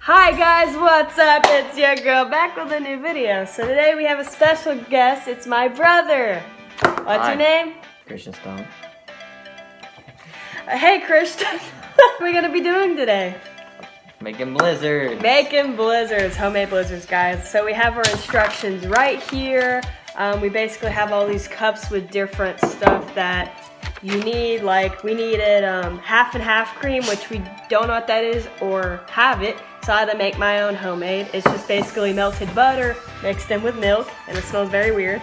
Hi guys, what's up? It's your girl back with a new video. So today we have a special guest. It's my brother. What's your name? Christian Stone. Hey Christian. What are we gonna be doing today? Making blizzards. Making blizzards, homemade blizzards, guys. So we have our instructions right here. We basically have all these cups with different stuff that you need. Like we needed half and half cream, which we don't know what that is or have it. So I had to make my own homemade. It's just basically melted butter mixed in with milk, and it smells very weird.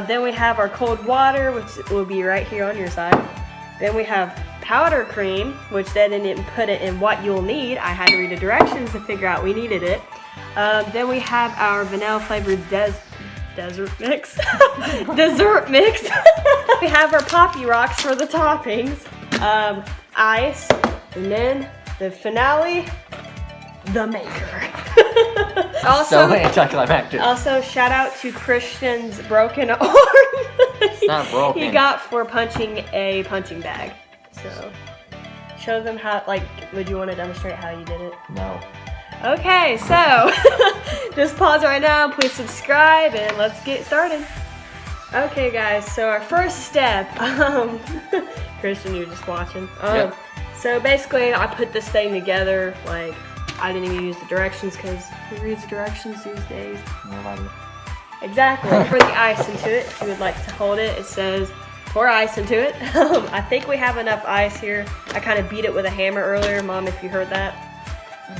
Then we have our cold water, which will be right here on your side. Then we have powder cream, which they didn't put it in what you'll need. I had to read the directions to figure out we needed it. Then we have our vanilla flavored dessert mix. Dessert mix. We have our Poppy Rocks for the toppings. Ice, and then the finale, the maker. So anticlimactic. Also, shout out to Christian's broken arm. It's not broken. He got for punching a punching bag. So, show them how, like, would you want to demonstrate how you did it? No. Okay, so, just pause right now, please subscribe, and let's get started. Okay guys, so our first step, Christian, you're just watching. Yep. So basically, I put this thing together, like, I didn't even use the directions, because who reads directions these days? Nobody. Exactly. Pour the ice into it. If you would like to hold it, it says pour ice into it. I think we have enough ice here. I kind of beat it with a hammer earlier. Mom, if you heard that,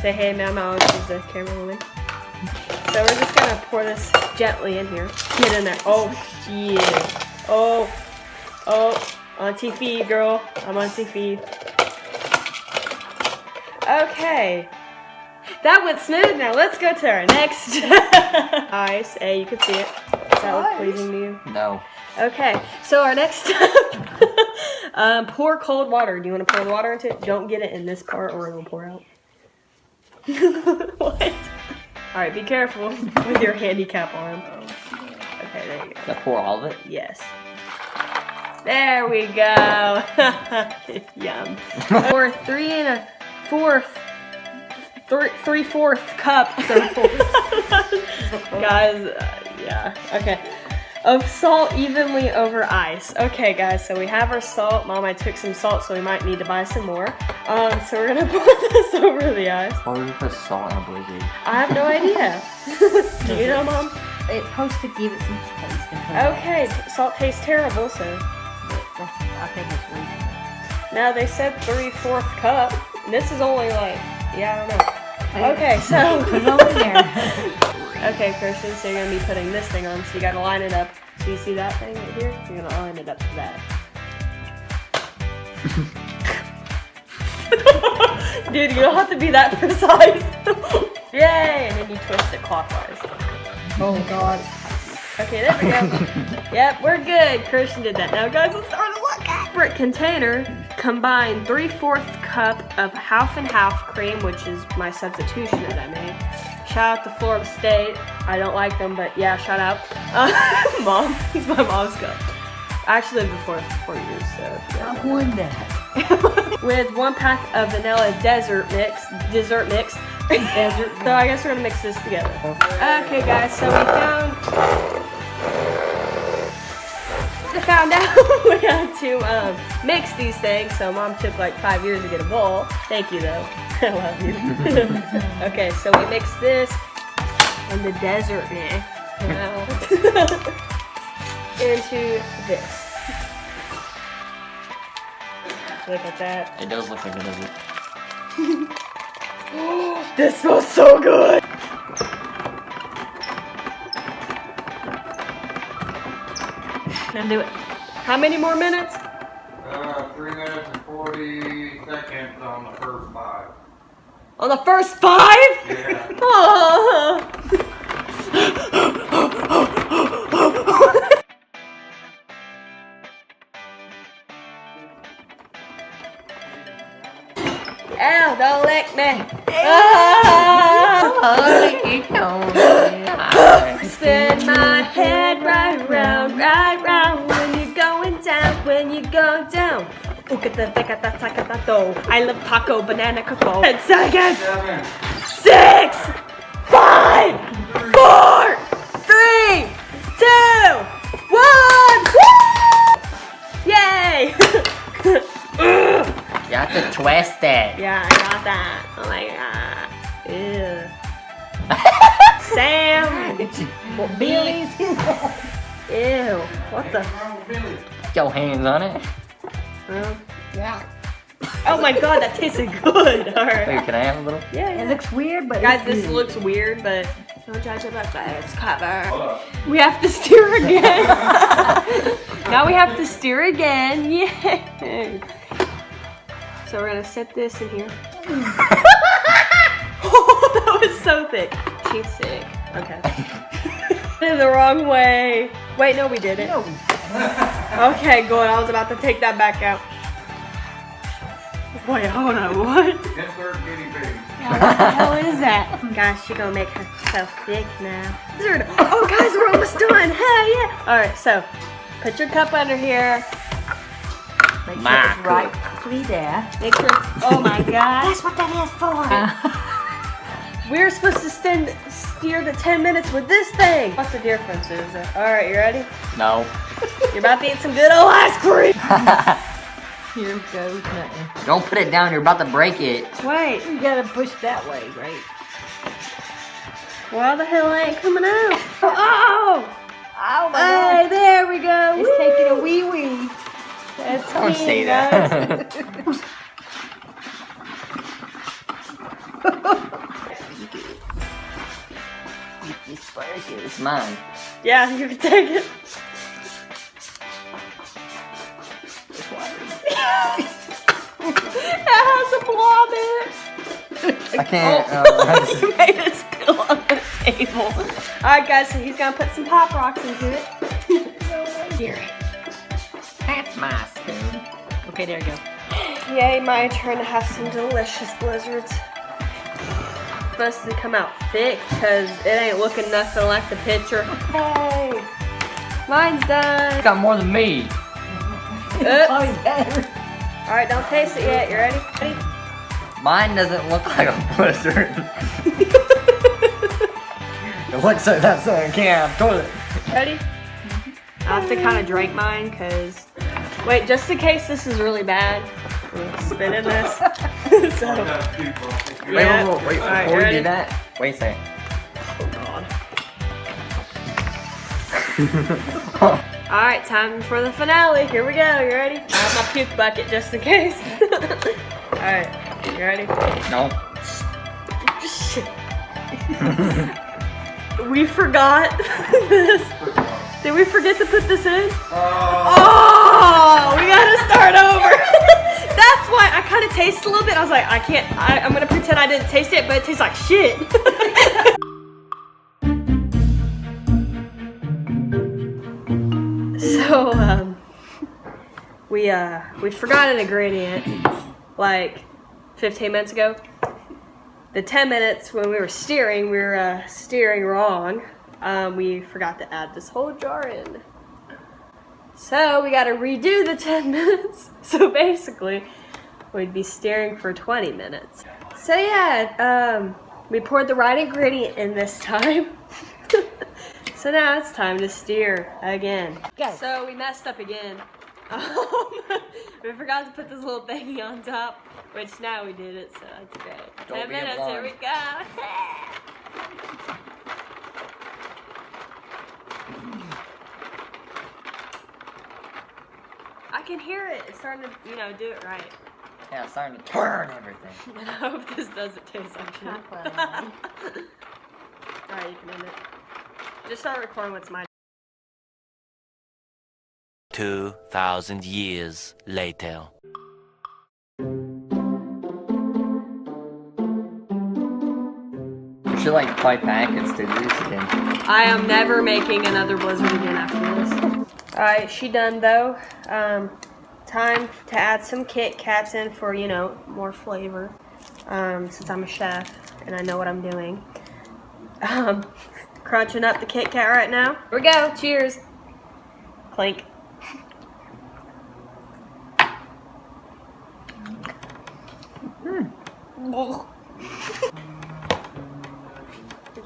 say hey, Mama, she's the camera woman. So we're just gonna pour this gently in here. Get in there. Oh, yeah. Oh, Auntie feed, girl. I'm Auntie feed. Okay. That went smooth. Now let's go to our next ice. Hey, you can see it. Does that look pleasing to you? No. Okay, so our next step, pour cold water. Do you want to pour the water into it? Don't get it in this part or it will pour out. What? Alright, be careful with your handicap arm. Okay, there you go. Does that pour all of it? Yes. There we go. Yum. Pour 3/4 cup. Guys, yeah. Okay. Of salt evenly over ice. Okay, guys, so we have our salt. Mom, I took some salt, so we might need to buy some more. So we're gonna pour this over the ice. Why would you put salt in a blizzard? I have no idea. Do you know, Mom? It's supposed to give it some taste. Okay, salt tastes terrible, so. I think it's reasonable. Now they said 3/4 cup. And this is only like, yeah, I don't know. Okay, so. Put it over there. Okay, Christian, so you're going to be putting this thing on, so you got to line it up. So you see that thing right here? You're going to line it up to that. Dude, you don't have to be that precise. Yay! And then you twist it clockwise. Oh God. Okay, there we go. Yep, we're good. Christian did that. Now, guys, let's start to look at separate container. Combine 3/4 cup of half and half cream, which is my substitution that I made. Shout out to Florida State. I don't like them, but yeah, shout out. Mom, it's my mom's cup. I actually lived in Florida for 4 years, so. I won that. With 1 pack of vanilla dessert mix. So I guess we're gonna mix this together. Okay, guys, so we found out we had to mix these things. So Mom took like 5 years to get a bowl. Thank you, though. I love you. Okay, so we mix this and the dessert mix into this. Look at that. It does look like it, doesn't it? This smells so good! Now do it. How many more minutes? 3 minutes and 40 seconds on the first 5. On the first 5? Yeah. Oh. Ow, don't lick me. Spin my head right round, when you're going down, when you go down. I love taco, banana, cocoa. 10 seconds. 7, 6, 5, 4, 3, 2, 1. Woo! Yay! You have to twist it. Yeah, I got that. Oh my god. Ew. Sam! Billy's. Ew. What the? Get your hands on it. Yeah. Oh my god, that tasted good. Alright. Wait, can I have a little? Yeah, It yeah. looks weird, but Guys, it's this good. looks weird, but don't judge it by its cover. Hold up. We have to stir again. Now we have to stir again. Yay. So we're gonna set this in here. Oh, that was so thick. She's sick. Okay. In the wrong way. Wait, no, we didn't. No. Okay, good. I was about to take that back out. Wait, hold on. What? Insert guinea pig. What the hell is that? Gosh, she's gonna make herself thick now. Oh, guys, we're almost done. Hell yeah. All right, so put your cup under here. Make sure My it's rightly there. Make sure it's, oh my gosh. That's what that is for. We're supposed to steer the 10 minutes with this thing. What's the difference is it? All right, you ready? No. You're about to eat some good old ice cream. Here goes nothing. Don't put it down. You're about to break it. Wait, You gotta push that way, right? why the hell ain't coming out? Oh! Oh my Hey, there we go. It's taking a wee wee. That's Don't me, say guys. that. It's mine. Yeah, you can take it. It has a blob in it. I can't. You made it spill on the table. Alright guys, so he's gonna put some pop rocks into it. Here. That's my spoon. Okay, there you go. Yay, my turn to have some delicious blizzards. Supposed to come out thick because it ain't looking nothing like the picture. Hey, mine's done. Got more than me. Oops. Alright, don't taste it yet. You ready? Ready? Mine doesn't look like a blizzard. It looks like that's a can of toilet. Ready? I have to kind of drink mine because, wait, just in case this is really bad, I'm gonna spit in this. So, That's people. Wait, yeah. wait, All right, before we ready? do that, wait a second. Oh god. Alright, time for the finale. Here we go. You ready? I have my puke bucket just in case. Alright, you ready? No. Shit. We forgot this. Did we forget to put this in? Oh, we gotta start over. That's why I kind of tasted a little bit. I was like, I can't, I'm gonna pretend I didn't taste it, but it tastes like shit. So, we forgot an ingredient like 15 minutes ago. The 10 minutes when we were steering wrong. We forgot to add this whole jar in. So we gotta redo the 10 minutes. So basically, we'd be steering for 20 minutes. So yeah, we poured the right ingredient in this time. So now it's time to steer again. Go. So we messed up again. We forgot to put this little thingy on top, which now we did it, so that's great. Don't 10 be minutes, here alarmed. we go. I can hear it. It's starting to, do it right. Yeah, it's starting to turn everything. And I hope this doesn't taste like shit. Chocolate. Alright, you can end it. Just start recording what's mine. 2,000 years later. We should like fight back and do this again. I am never making another blizzard again after this. Alright, she done though. Time to add some Kit Kats in for, more flavor. Since I'm a chef and I know what I'm doing. Crunching up the Kit Kat right now. Here we go. Cheers. Clink.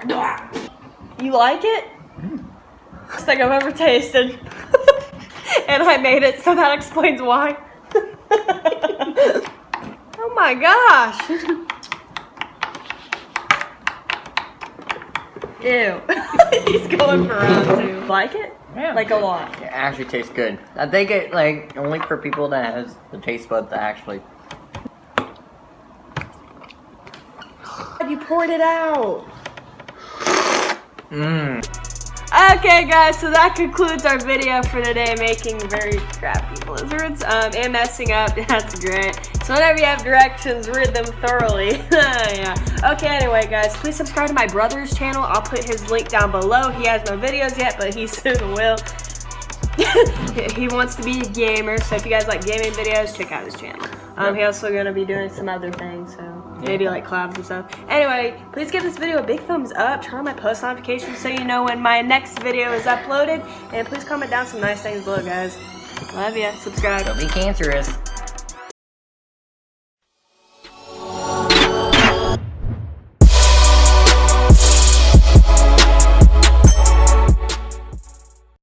You like it? Best thing I've ever tasted. And I made it, so that explains why. Oh my gosh. Ew. He's going for round 2. Like it? Yeah. Like a lot. It actually tastes good. I think it like only for people that has the taste bud to actually. You poured it out. Mmm. Okay guys, so that concludes our video for today, making very crappy blizzards and messing up. That's great. So whenever you have directions, read them thoroughly. Yeah. Okay, anyway guys, please subscribe to my brother's channel. I'll put his link down below. He has no videos yet, but he soon will. He wants to be a gamer, so if you guys like gaming videos, check out his channel. He's also going to be doing some other things, so maybe like collabs and stuff. Anyway, please give this video a big thumbs up, turn on my post notifications so you know when my next video is uploaded, and please comment down some nice things below, guys. Love ya, subscribe. Don't be cancerous.